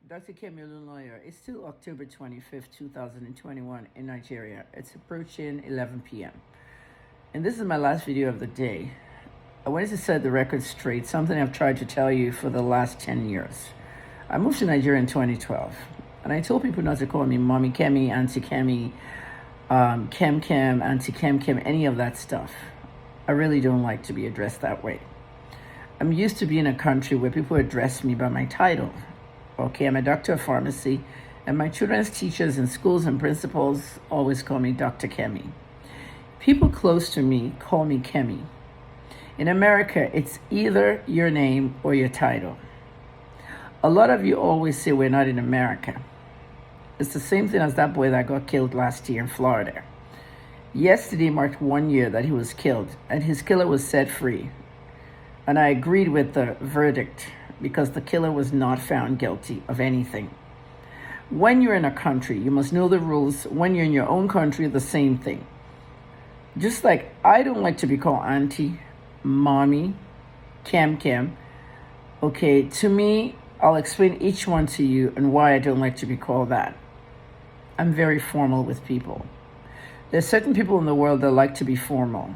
Dr. Kemi lawyer. It's still October 25th, 2021 in Nigeria. It's approaching 11 p.m. And this is my last video of the day. I wanted to set the record straight, something I've tried to tell you for the last 10 years. I moved to Nigeria in 2012, and I told people not to call me Mommy Kemi, Aunty Kemi, Kemkem, Aunty Kemkem, any of that stuff. I really don't like to be addressed that way. I'm used to being in a country where people address me by my title. Okay, I'm a doctor of pharmacy, and my children's teachers in schools and principals always call me Dr. Kemi. People close to me call me Kemi. In America, it's either your name or your title. A lot of you always say we're not in America. It's the same thing as that boy that got killed last year in Florida. Yesterday marked 1 year that he was killed, and his killer was set free. And I agreed with the verdict because the killer was not found guilty of anything. When you're in a country, you must know the rules. When you're in your own country, the same thing. Just like I don't like to be called Auntie, Mommy, Kemkem. Okay, to me, I'll explain each one to you and why I don't like to be called that. I'm very formal with people. There's certain people in the world that like to be formal.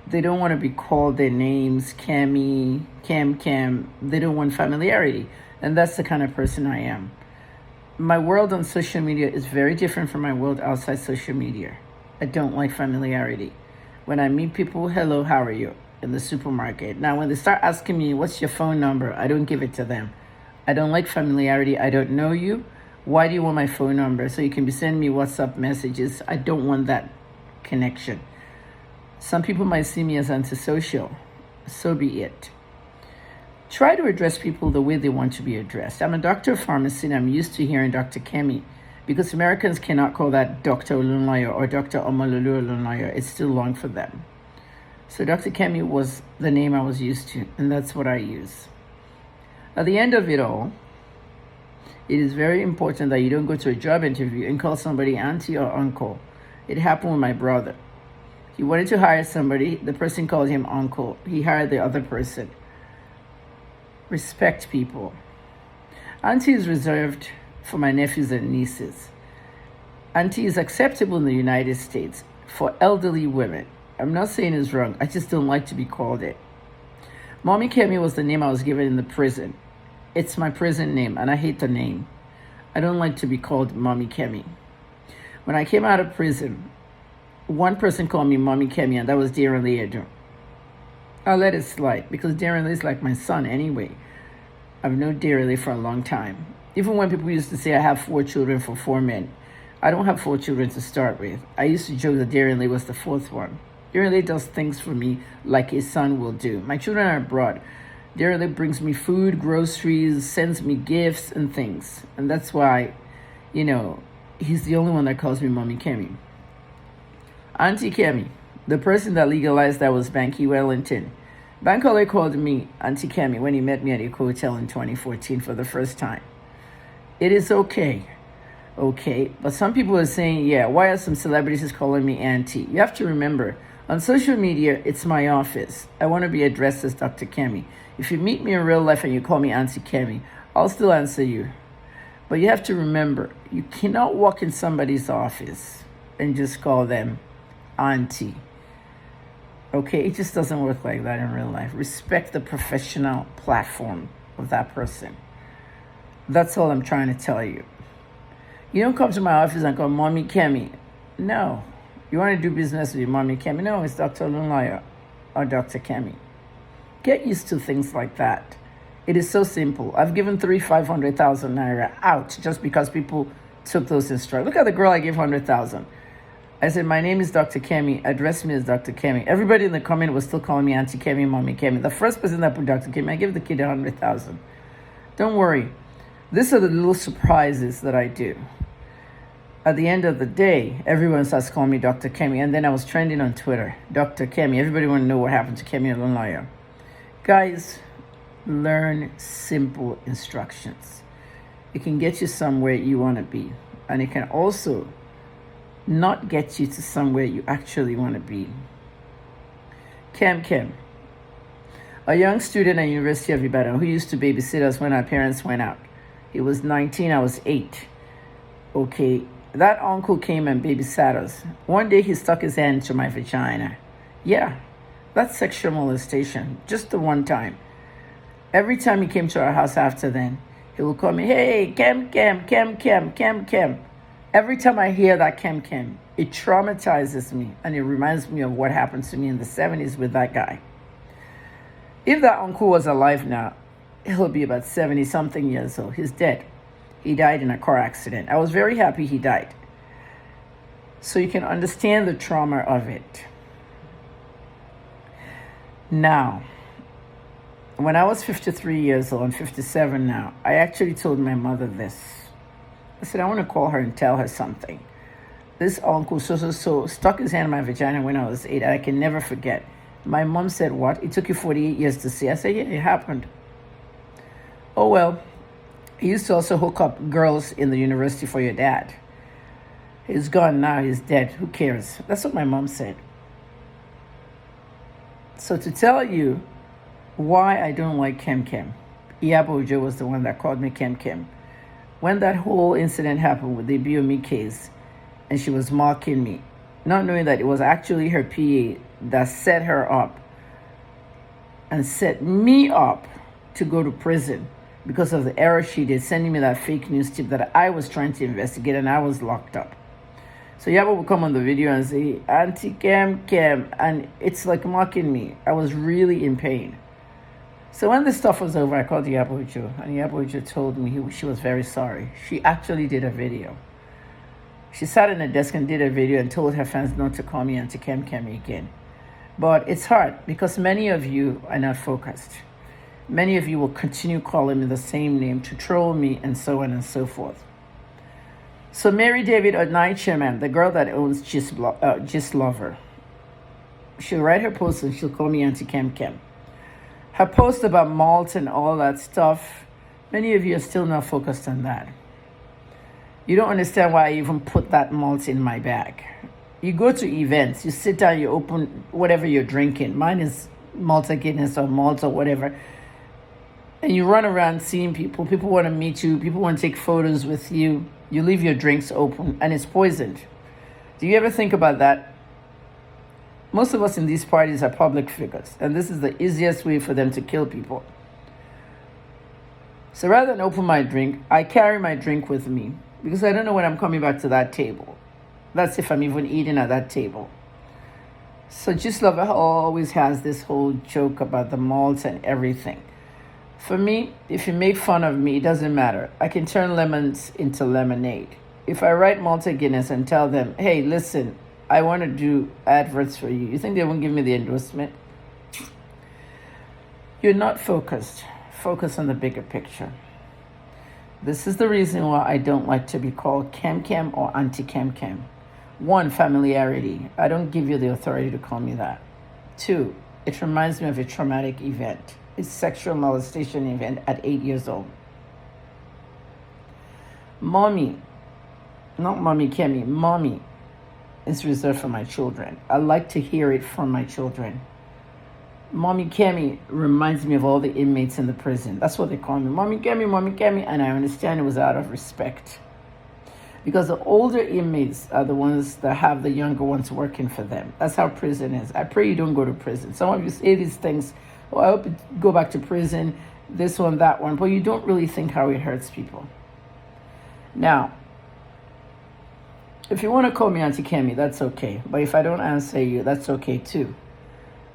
They don't want to be called their names, Kemi, Kemkem. They don't want familiarity. And that's the kind of person I am. My world on social media is very different from my world outside social media. I don't like familiarity. When I meet people, hello, how are you? In the supermarket. Now, when they start asking me, what's your phone number? I don't give it to them. I don't like familiarity. I don't know you. Why do you want my phone number? So you can be sending me WhatsApp messages. I don't want that connection. Some people might see me as antisocial. So be it. Try to address people the way they want to be addressed. I'm a doctor of pharmacy and I'm used to hearing Dr. Kemi because Americans cannot call that Dr. Olunlayo or Dr. Omalulu Olunlayo. It's too long for them. So Dr. Kemi was the name I was used to, and that's what I use. At the end of it all, it is very important that you don't go to a job interview and call somebody auntie or uncle. It happened with my brother. He wanted to hire somebody. The person called him uncle. He hired the other person. Respect people. Auntie is reserved for my nephews and nieces. Auntie is acceptable in the United States for elderly women. I'm not saying it's wrong. I just don't like to be called it. Mommy Kemi was the name I was given in the prison. It's my prison name, and I hate the name. I don't like to be called Mommy Kemi. When I came out of prison, one person called me Mommy Kemi, and that was Darren Lee. I'll let it slide because Darren Lee is like my son anyway. I've known Darren Lee for a long time. Even when people used to say I have 4 children for 4 men, I don't have 4 children to start with. I used to joke that Darren Lee was the 4th one. Darren Lee does things for me like his son will do. My children are abroad. Darren Lee brings me food, groceries, sends me gifts and things. And that's why, he's the only one that calls me Mommy Kemi. Auntie Kemi, the person that legalized that was Banky Wellington. Bankole called me Auntie Kemi when he met me at a hotel in 2014 for the first time. It is okay. Okay, but some people are saying, why are some celebrities calling me Auntie? You have to remember, on social media, it's my office. I want to be addressed as Dr. Kemi. If you meet me in real life and you call me Auntie Kemi, I'll still answer you. But you have to remember, you cannot walk in somebody's office and just call them Auntie. Okay, it just doesn't work like that in real life. Respect the professional platform of that person. That's all I'm trying to tell you. You don't come to my office and call Mommy Kemi. No. You want to do business with Mommy Kemi? No, it's Dr. Lunlaya or Dr. Kemi. Get used to things like that. It is so simple. I've given 500,000 naira out just because people took those instructions. Look at the girl I gave 100,000. I said, my name is Dr. Kemi. Address me as Dr. Kemi. Everybody in the comment was still calling me Auntie Kemi, Mommy Kemi. The first person that put Dr. Kemi, I gave the kid 100,000. Don't worry. These are the little surprises that I do. At the end of the day, everyone starts calling me Dr. Kemi. And then I was trending on Twitter. Dr. Kemi. Everybody want to know what happened to Kemi Olunlaya. Guys, learn simple instructions. It can get you somewhere you want to be. And it can also not get you to somewhere you actually want to be. Kemkem, a young student at University of Ibadan who used to babysit us when our parents went out. He was 19, I was 8. Okay, that uncle came and babysat us. One day he stuck his hand into my vagina. Yeah, that's sexual molestation, just the one time. Every time he came to our house after then, he would call me, hey, Kemkem, Kemkem, Kemkem. Every time I hear that Kemkem, it traumatizes me and it reminds me of what happened to me in the 70s with that guy. If that uncle was alive now, he'll be about 70 something years old. He's dead. He died in a car accident. I was very happy he died. So you can understand the trauma of it. Now, when I was 53 years old, I'm 57 now, I actually told my mother this. I said, I want to call her and tell her something. This uncle so stuck his hand in my vagina when I was 8, and I can never forget. My mom said, what? It took you 48 years to see? I said, yeah, it happened. Oh, well, he used to also hook up girls in the university for your dad. He's gone now, he's dead. Who cares? That's what my mom said. So to tell you why I don't like Kemkem, Iyabojo was the one that called me Kemkem. When that whole incident happened with the BME case, and she was mocking me, not knowing that it was actually her PA that set her up and set me up to go to prison because of the error she did, sending me that fake news tip that I was trying to investigate and I was locked up. So Yabo would come on the video and say, Aunty Kemkem, and it's like mocking me. I was really in pain. So when this stuff was over, I called Yabojo, and Yabojo told me she was very sorry. She actually did a video. She sat in a desk and did a video and told her fans not to call me Aunty Kemkem again. But it's hard because many of you are not focused. Many of you will continue calling me the same name to troll me and so on and so forth. So Mary David Onaicheman, the girl that owns Gist Lover, she'll write her post and she'll call me Aunty Kemkem. Her post about malt and all that stuff, many of you are still not focused on that. You don't understand why I even put that malt in my bag. You go to events, you sit down, you open whatever you're drinking. Mine is Malta Guinness or malt or whatever. And you run around seeing people. People want to meet you. People want to take photos with you. You leave your drinks open and it's poisoned. Do you ever think about that? Most of us in these parties are public figures, and this is the easiest way for them to kill people. So rather than open my drink, I carry my drink with me because I don't know when I'm coming back to that table. That's if I'm even eating at that table. So Gist Lover always has this whole joke about the malts and everything. For me, if you make fun of me, it doesn't matter. I can turn lemons into lemonade. If I write Malta Guinness and tell them, hey, listen, I want to do adverts for you, you think they won't give me the endorsement? You're not focused. Focus on the bigger picture. This is the reason why I don't like to be called Kemkem or Aunty Kemkem. 1, familiarity. I don't give you the authority to call me that. 2, it reminds me of a traumatic event. A sexual molestation event at 8 years old. Mommy, not Mommy Kemi, Mommy is reserved for my children. I like to hear it from my children. Mommy Kemi reminds me of all the inmates in the prison. That's what they call me. Mommy Kemi, and I understand it was out of respect. Because the older inmates are the ones that have the younger ones working for them. That's how prison is. I pray you don't go to prison. Some of you say these things, oh, I hope you go back to prison, this one, that one, but you don't really think how it hurts people. Now, if you want to call me Aunty Kemi, that's okay. But if I don't answer you, that's okay too.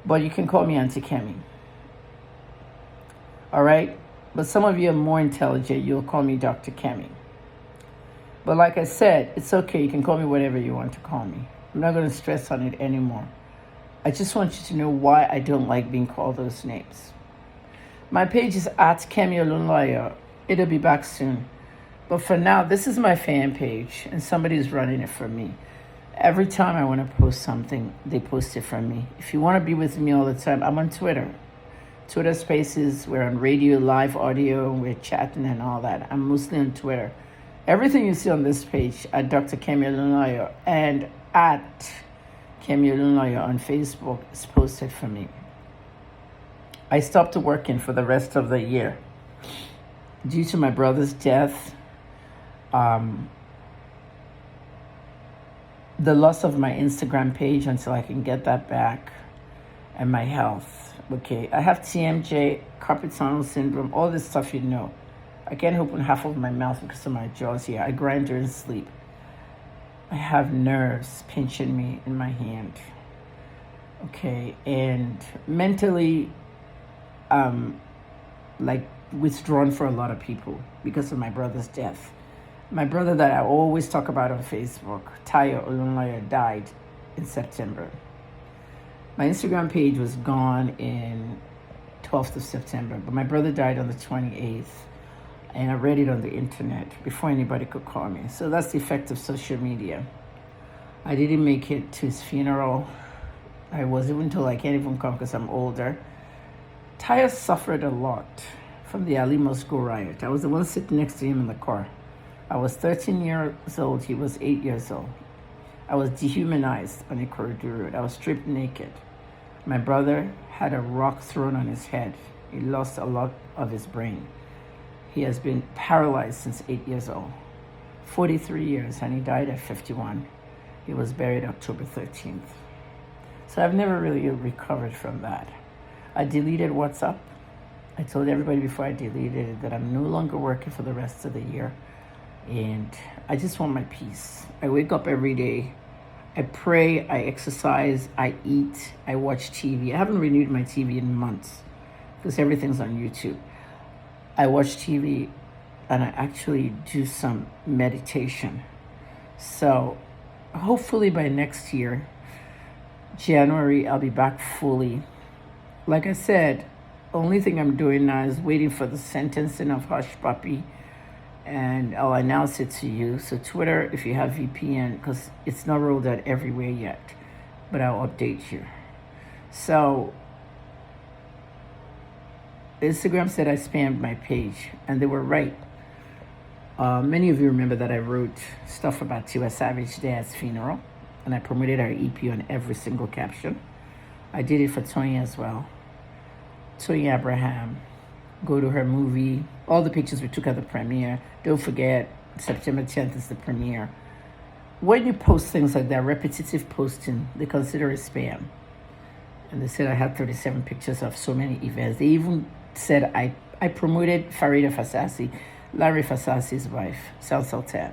But you can call me Aunty Kemi. All right? But some of you are more intelligent. You'll call me Dr. Kemi. But like I said, it's okay. You can call me whatever you want to call me. I'm not going to stress on it anymore. I just want you to know why I don't like being called those names. My page is at Kemi Olunloyo. It'll be back soon. But for now, this is my fan page, and somebody's running it for me. Every time I want to post something, they post it from me. If you want to be with me all the time, I'm on Twitter. Twitter Spaces, we're on radio, live audio, we're chatting and all that. I'm mostly on Twitter. Everything you see on this page at Dr. Kemi Olunloyo and at Kemi Olunloyo on Facebook is posted for me. I stopped working for the rest of the year. due to my brother's death, um, the loss of my Instagram page until I can get that back, and my health. Okay, I have TMJ, carpal tunnel syndrome, all this stuff you know. I can't open half of my mouth because of my jaws here. I grind during sleep. I have nerves pinching me in my hand. Okay, and mentally, like withdrawn for a lot of people because of my brother's death. My brother that I always talk about on Facebook, Tayo Olunloyo, died in September. My Instagram page was gone in 12th of September, but my brother died on the 28th, and I read it on the internet before anybody could call me. So that's the effect of social media. I didn't make it to his funeral. I was even told I can't even come because I'm older. Tayo suffered a lot from the Alimo school riot. I was the one sitting next to him in the car. I was 13 years old. He was 8 years old. I was dehumanized on a corridor road. I was stripped naked. My brother had a rock thrown on his head. He lost a lot of his brain. He has been paralyzed since 8 years old. 43 years, and he died at 51. He was buried October 13th. So I've never really recovered from that. I deleted WhatsApp. I told everybody before I deleted it that I'm no longer working for the rest of the year. And I just want my peace. I wake up every day. I pray, I exercise, I eat, I watch TV. I haven't renewed my TV in months because everything's on YouTube. I watch TV and I actually do some meditation. So hopefully by next year, January, I'll be back fully. Like I said, only thing I'm doing now is waiting for the sentencing of Hush Puppy, and I'll announce it to you. So Twitter, if you have VPN, because it's not rolled out everywhere yet, but I'll update you. So Instagram said I spammed my page, and they were right. Many of you remember that I wrote stuff about Tiwa Savage's dad's funeral, and I promoted our EP on every single caption. I did it for Tonya as well. Tonya Abraham, go to her movie, all the pictures we took at the premiere. Don't forget, September 10th is the premiere. When you post things like that, repetitive posting, they consider it spam. And they said I had 37 pictures of so many events. They even said I promoted Farida Fasasi, Larry Fasasi's wife, Sal Sultan,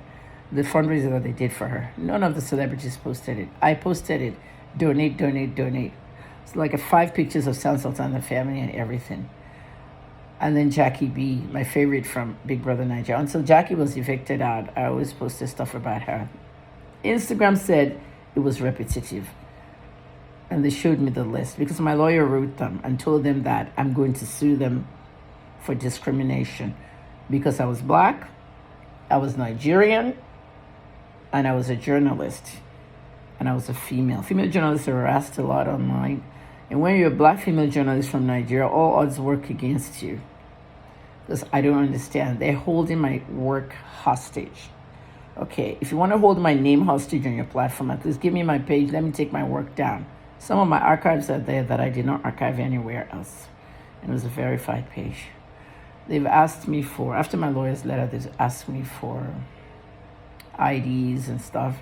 the fundraiser that they did for her. None of the celebrities posted it. I posted it. Donate, donate, donate. It's like 5 pictures of Sal Sultan, the family, and everything. And then Jackie B, my favorite from Big Brother Nigeria. Until Jackie was evicted out, I always posted stuff about her. Instagram said it was repetitive. And they showed me the list because my lawyer wrote them and told them that I'm going to sue them for discrimination because I was black, I was Nigerian, and I was a journalist, and I was a female. Female journalists are harassed a lot online. And when you're a black female journalist from Nigeria, all odds work against you. Because I don't understand. They're holding my work hostage. Okay, if you want to hold my name hostage on your platform, at least give me my page. Let me take my work down. Some of my archives are there that I did not archive anywhere else. And it was a verified page. They've asked me for, after my lawyer's letter, they've asked me for IDs and stuff.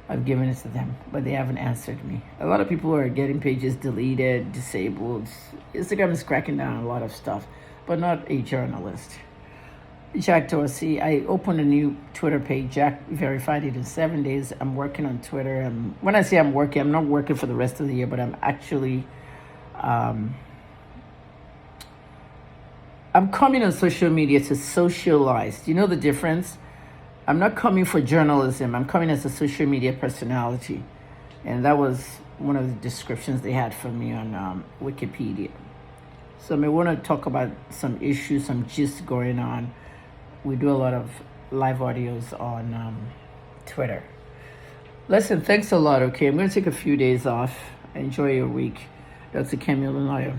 I've given it to them, but they haven't answered me. A lot of people are getting pages deleted, disabled. Instagram is cracking down on a lot of stuff, but not a journalist. Jack Dorsey, I opened a new Twitter page. Jack verified it in 7 days. I'm working on Twitter. And when I say I'm working, I'm not working for the rest of the year, but I'm actually, I'm coming on social media to socialize. Do you know the difference? I'm not coming for journalism. I'm coming as a social media personality. And that was one of the descriptions they had for me on Wikipedia. So I may want to talk about some issues, some gist going on. We do a lot of live audios on Twitter. Listen, thanks a lot, okay? I'm going to take a few days off. Enjoy your week. That's Kemi.